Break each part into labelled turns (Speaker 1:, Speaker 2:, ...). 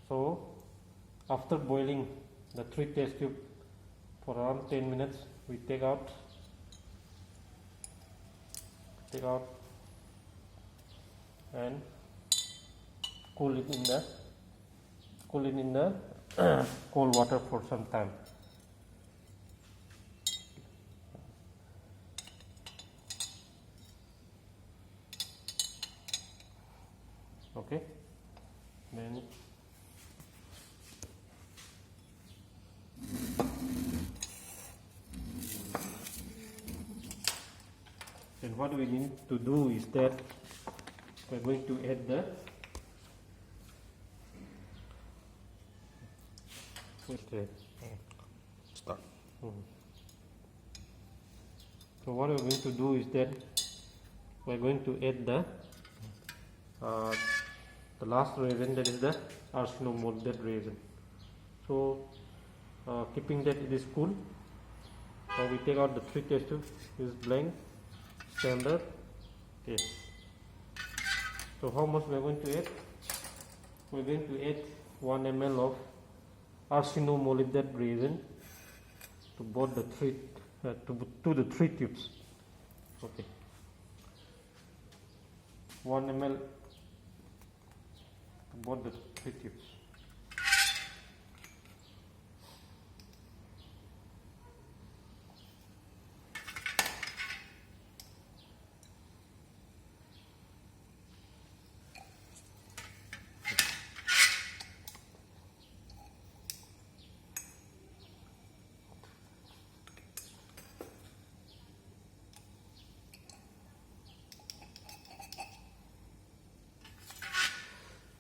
Speaker 1: So after boiling the 3 test tube for around 10 minutes, we take out and cool it in the cold water for some time. Okay, then what we need to do is that we're going to add the
Speaker 2: Start.
Speaker 1: So what we're going to do is that we're going to add the last reagent, that is the arsinomolded reagent. So keeping that it is cool, we take out the 3 test tubes. Is blank, standard. Okay. So how much we are going to add? We are going to add 1 ml of arsinomolded reagent to both the 3 to the 3 tubes. Okay. 1 ml to both the 3 tubes.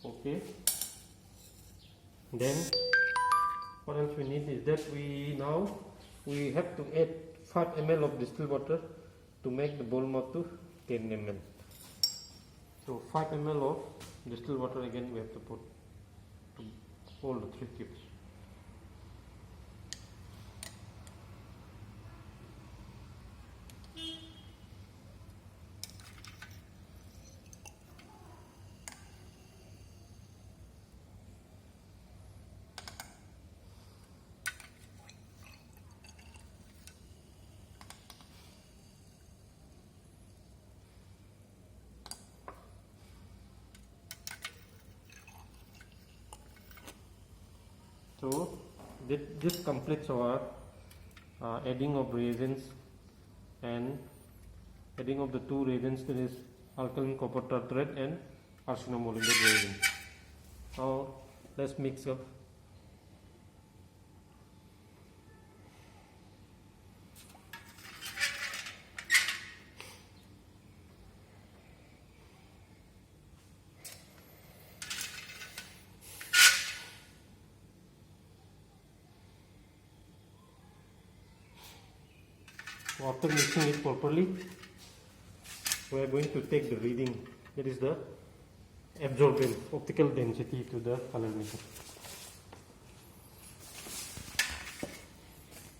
Speaker 1: Okay, then what else we need is that we have to add 5 ml of distilled water to make the ball mouth to 10 ml. So 5 ml of distilled water again we have to put to all the 3 tubes. So this completes our adding of reagents and adding of the 2 reagents, that is alkaline copper tartrate and arsinomolded reagent. Now let's mix up. So after mixing it properly, we are going to take the reading, that is the absorbance, optical density to the color meter.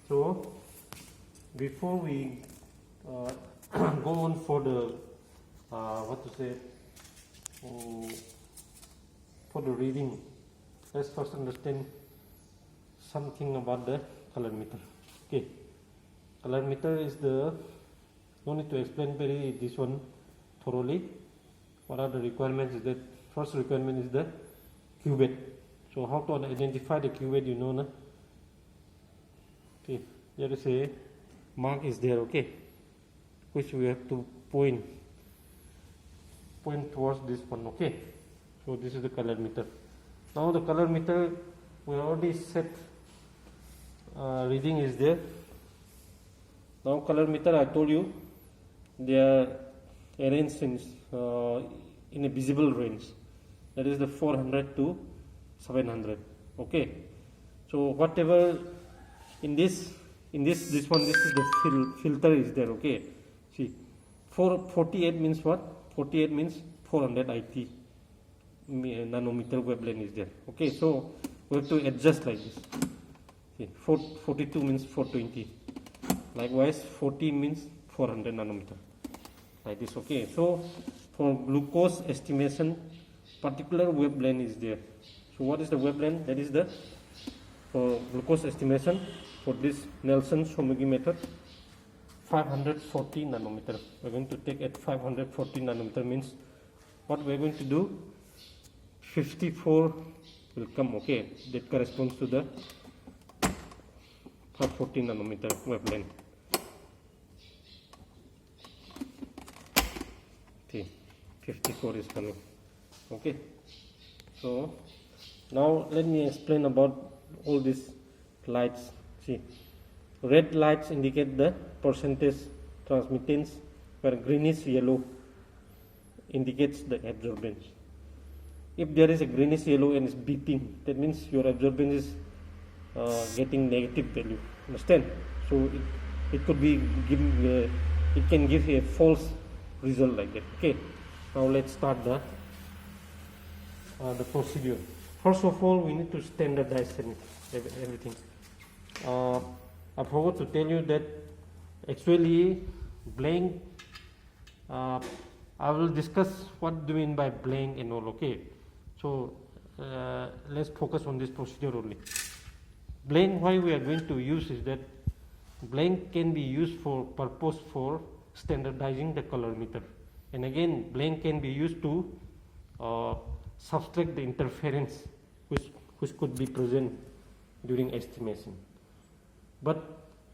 Speaker 1: So before we go on for the for the reading, let's first understand something about the color meter. Okay. Color meter is the, no need to explain this one thoroughly. What are the requirements? Is that first requirement is the cuvette. So how to identify the cuvette, you know, na? Okay, there is a mark is there, okay, which we have to point towards this one, okay. So this is the color meter. Now the color meter, we already set reading is there. Now color meter, I told you, they are arranged in a visible range, that is the 400 to 700. Okay, so whatever in this one, this is the filter is there. Okay, see, 48 means what? 48 means 400 IT nanometer wavelength is there. Okay, so we have to adjust like this. See, 42 means 420. Likewise, 40 means 400 nanometer, like this. Okay, so for glucose estimation, particular wavelength is there. So what is the wavelength? That is the for glucose estimation for this Nelson-Somogyi method, 540 nanometer. We're going to take at 540 nanometer, means what we're going to do, 54 will come, okay, that corresponds to the 540 nanometer wavelength. Okay, 54 is coming, okay. So now let me explain about all these lights. See, red lights indicate the percentage transmittance, where greenish yellow indicates the absorbance. If there is a greenish yellow and is beeping, that means your absorbance is getting negative value. Understand? So it could be giving it can give a false result like that. Okay. Now let's start the procedure. First of all, we need to standardize everything. I forgot to tell you that actually blank. I will discuss what do you mean by blank and all. Okay. So let's focus on this procedure only. Blank, why we are going to use is that blank can be used for purpose for standardizing the colorimeter, and again blank can be used to subtract the interference which could be present during estimation. But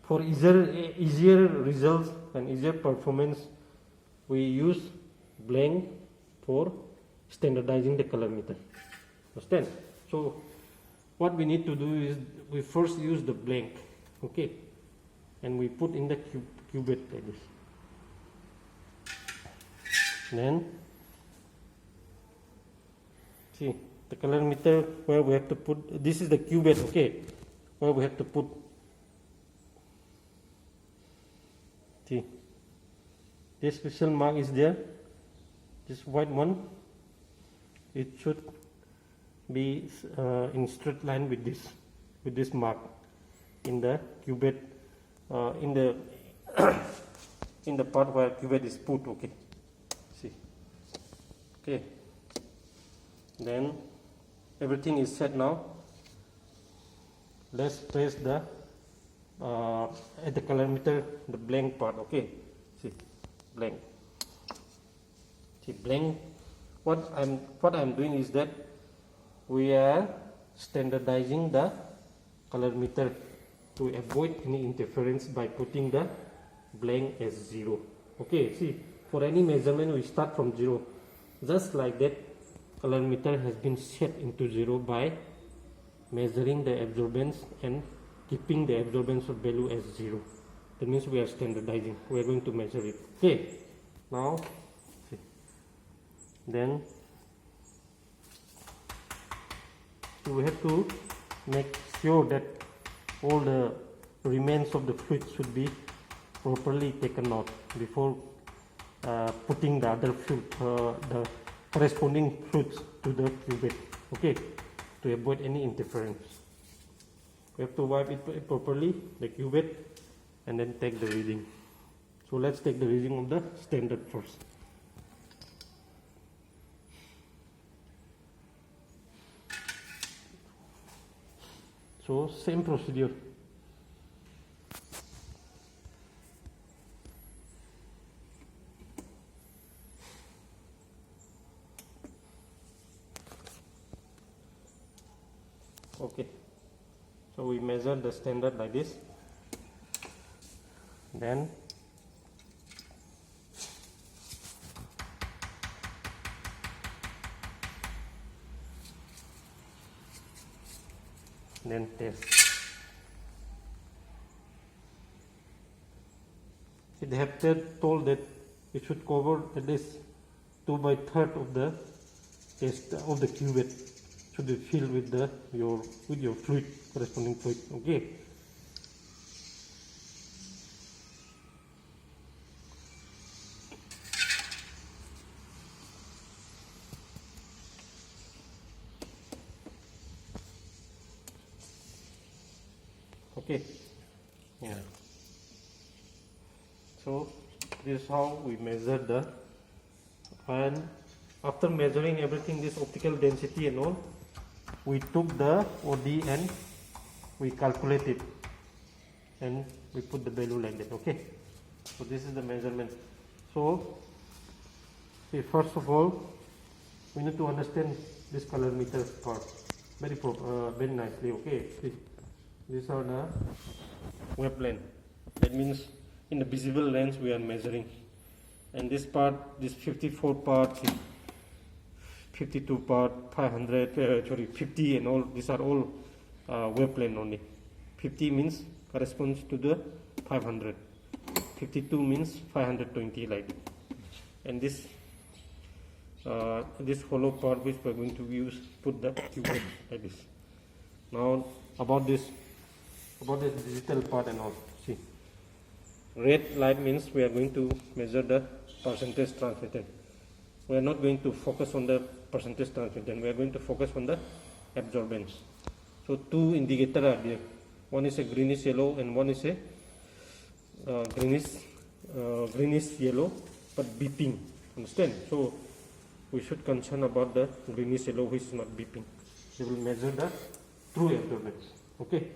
Speaker 1: for easier results and easier performance, we use blank for standardizing the colorimeter. Understand? So what we need to do is we first use the blank, okay, and we put in the cuvette like this. Then see the colorimeter where we have to put, this is the cuvette, okay, where we have to put, see this special mark is there, this white one, it should be in straight line with this mark in the cuvette, in the in the part where cuvette is put, okay. See, okay. Then everything is set now. Let's place the at the colorimeter the blank part, okay. See, blank. See, blank. What I'm doing is that we are standardizing the colorimeter to avoid any interference by putting the blank as 0. Okay, see, for any measurement we start from 0. Just like that, colorimeter has been set into 0 by measuring the absorbance and keeping the absorbance of value as 0. That means we are standardizing. We are going to measure it. Okay, now see. Then we have to make sure that all the remains of the fluid should be properly taken out before putting the other fluid, the corresponding fluids to the cuvette, okay, to avoid any interference. We have to wipe it properly, the cuvette, and then take the reading. So let's take the reading of the standard first. So same procedure. Okay, so we measure the standard like this. Then test. They have told that it should cover at least 2/3 of the test of the cuvette should be filled with your fluid, corresponding fluid. Okay. Okay. Yeah. So this is how we measure the, and after measuring everything, this optical density and all, we took the OD and we calculate it and we put the value like that. Okay, so this is the measurement. So see, first of all we need to understand this colorimeter part very nicely. Okay, see, these are the wavelength. That means in the visible range we are measuring, and this part, this 54 part, 52 part, 500, 50 and all, these are all wavelength only. 50 means corresponds to the 500, 52 means 520 like that. And this hollow part which we are going to use, put the QH like this. Now about this digital part and all. See, red light means we are going to measure the percentage transmitted. We are not going to focus on the percentage transmitted, we are going to focus on the absorbance. So two indicators are there. One is a greenish yellow and one is a greenish yellow but beeping. Understand? So we should concern about the greenish yellow which is not beeping. We will measure the true absorbance. Okay.